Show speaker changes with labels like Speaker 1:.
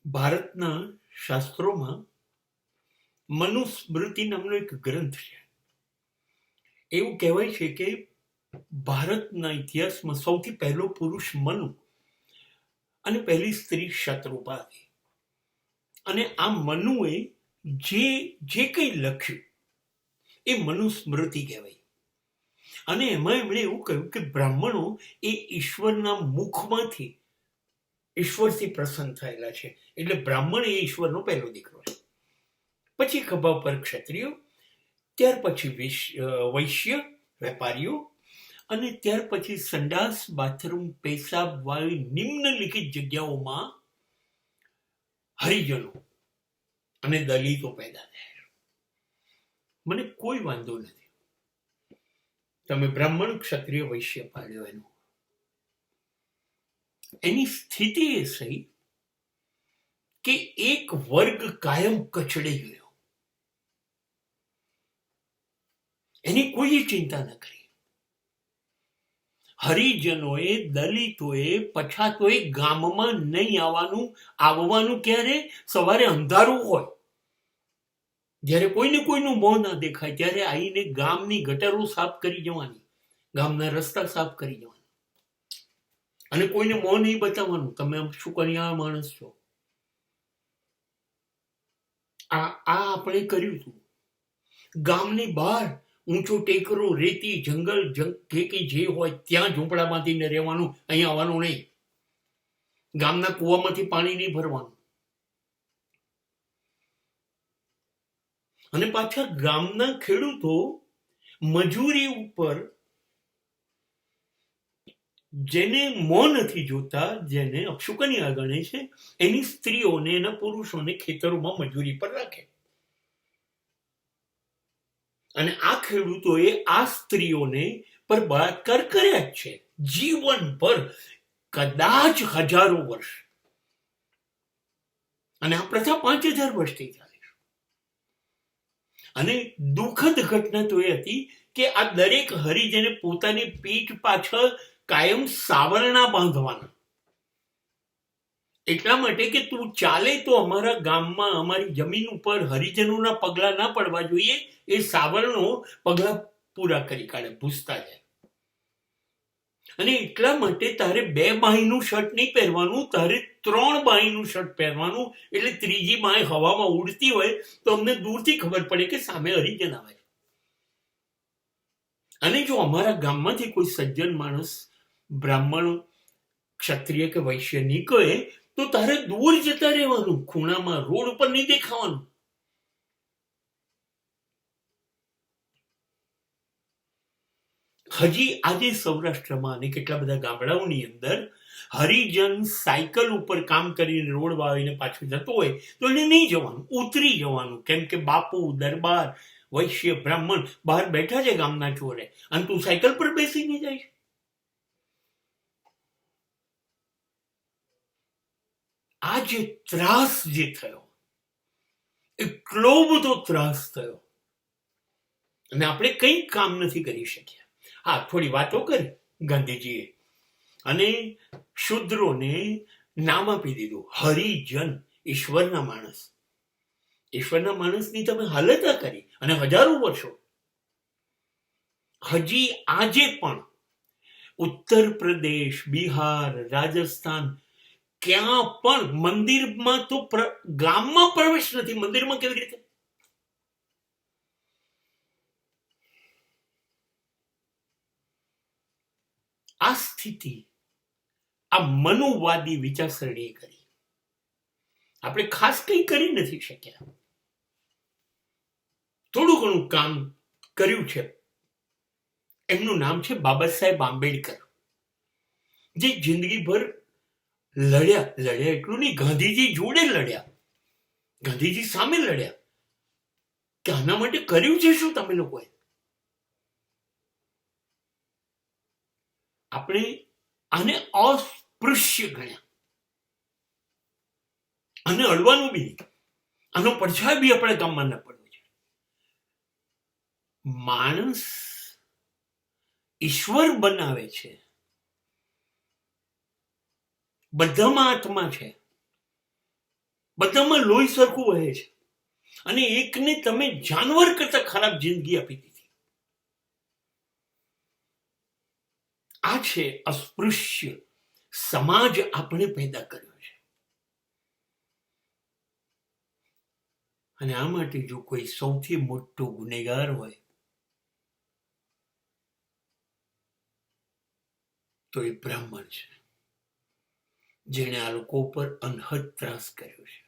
Speaker 1: ભારતના શાસ્ત્રોમાં મનુસ્મૃતિ નામનો એક ગ્રંથ છે. એવું કહેવાય છે કે ભારતના ઇતિહાસમાં સૌથી પહેલો પુરુષ મનુ અને પહેલી સ્ત્રી શતરૂપા હતી. અને આ મનુએ જે જે કંઈ લખ્યું એ મનુસ્મૃતિ કહેવાય. અને એમાં એમણે એવું કહ્યું કે બ્રાહ્મણો એ ઈશ્વરના મુખમાંથી ઈશ્વરથી પ્રસન્ન થયેલા છે, એટલે બ્રાહ્મણ એ ઈશ્વરનો પહેલો દીકરો છે. પછી ખભા પર ક્ષત્રિયો, ત્યાર પછી વૈશ્ય વેપારીઓ, અને ત્યાર પછી સંડાસ, બાથરૂમ, પેશાબ વાળી નિમ્નલિખિત જગ્યાઓમાં હરિજનો અને દલિતો પેદા થયા. મને કોઈ વાંધો નથી, તમે બ્રાહ્મણ, ક્ષત્રિય, વૈશ્ય પાડ્યો એની સ્થિતિ એ થઈ કે એક વર્ગ કાયમ કચડી ગયો. એની કોઈ ચિંતા ન કરી. હરિજનોએ, દલિતોએ, પછાતોએ ગામમાં નહીં આવવાનું ક્યારે? સવારે અંધારું હોય, જ્યારે કોઈને કોઈનું મોં ના દેખાય ત્યારે આવીને ગામની ગટરો સાફ કરી જવાની, ગામના રસ્તા સાફ કરી જવાના, અને કોઈને મોં નહીં બતાવવાનું તમે શું કર્યા માણસ છો. આ આપણે કર્યું હતું. ગામની બહાર ઊંચો ટેકરો, રેતી, જંગલ જે હોય ત્યાં ઝૂંપડા બાંધીને રહેવાનું, અહીંયા આવવાનું નહીં. ગામના કૂવામાંથી પાણી નહીં ભરવાનું. અને પાછા ગામના ખેડૂતો મજૂરી ઉપર, જેને મોં નથી જોતા, જેને અપશુકન્યા ગણે છે, એની સ્ત્રીઓને, એના પુરુષોને ખેતરોમાં મજૂરી પર રાખે. અને આ ખેડૂતોએ આ સ્ત્રીઓને પર બળાત્કાર કર્યા જ છે જીવન પર, કદાચ હજારો વર્ષ. અને આ પ્રથા 5000 વર્ષથી ચાલે છે. અને દુઃખદ ઘટના તો એ હતી કે આ દરેક હરિજને પોતાની પીઠ પાછળ કાયમ સાવરણા બાંધવાના, એટલા માટે કે તું ચાલે તો અમારા ગામમાં, અમારી જમીન ઉપર હરિજનોના પગલા ના પડવા જોઈએ. એ સાવરણો પગલા પૂરા કરી કાઢે, ભૂસતા જાય. અને એટલા માટે તારે 2 બાહીનું શર્ટ નહીં પહેરવાનું, તારે 3 બાહીનું શર્ટ પહેરવાનું. એટલે ત્રીજી બાય હવામાં ઉડતી હોય તો અમને દૂરથી ખબર પડે કે સામે હરિજન આવે. અને જો અમારા ગામમાંથી કોઈ સજ્જન માણસ, બ્રાહ્મણ, ક્ષત્રિય કે વૈશ્ય નીકળે તો તારે દૂર જતા રહેવાનું, ખૂણામાં, રોડ ઉપર નહીં દેખાવાનું. હજી આજે સૌરાષ્ટ્રમાં અને કેટલા બધા ગામડાઓની અંદર હરિજન સાયકલ ઉપર કામ કરીને રોડ વાવીને પાછું જતો હોય તો એને નહીં જવાનું, ઉતરી જવાનું. કેમ કે બાપુ, દરબાર, વૈશ્ય, બ્રાહ્મણ બહાર બેઠા છે ગામના ચોરે, અને તું સાયકલ પર બેસીને જાય. આ જે ત્રાસ જે થયો, એટલો બધો ત્રાસ થયો, અને આપણે કંઈ કામ નથી કરી શક્યા. હા, થોડી વાતો કરી ગાંધીજીએ, અને શુદ્રોને નામ આપી દીધું હરિજન, ઈશ્વરના માણસ. ઈશ્વરના માણસની તમે હાલત કરી, અને હજારો વર્ષો. હજી આજે પણ ઉત્તર પ્રદેશ, બિહાર, રાજસ્થાન, ક્યાં પણ મંદિરમાં તો ગામમાં પ્રવેશ નથી, મંદિરમાં કેવી રીતે? આ સ્થિતિ આ મનુવાદી વિચારસરણીએ કરી. આપણે ખાસ કંઈ કરી નથી શક્યા. થોડું ઘણું કામ કર્યું છે. એમનું નામ છે બાબા સાહેબ આંબેડકર, જે જિંદગીભર લડ્યા એટલું નહીં, ગાંધીજી જોડે લડ્યા, ગાંધીજી સામે લડ્યા કે આના માટે કર્યું છે શું તમે લોકોએ. આપણે આને અસ્પૃશ્ય ગણ્યા, અને અડવાનું બી નહીં, આનો પડછાયો બી આપણે ગામમાં ન પડવો છે. માણસ ઈશ્વર બનાવે છે, બધામાં આત્મા છે, બધામાં લોહી સરખું વહે છે, અને એકને તમે જાનવર કરતા ખરાબ જિંદગી આપી દીધી. આ છે અસ્પૃશ્ય સમાજ આપણે પેદા કર્યો છે. અને આ માટે જો કોઈ સૌથી મોટો ગુનેગાર હોય તો એ બ્રાહ્મણ છે, જેણે આ લોકો પર અનહદ ત્રાસ કર્યો છે.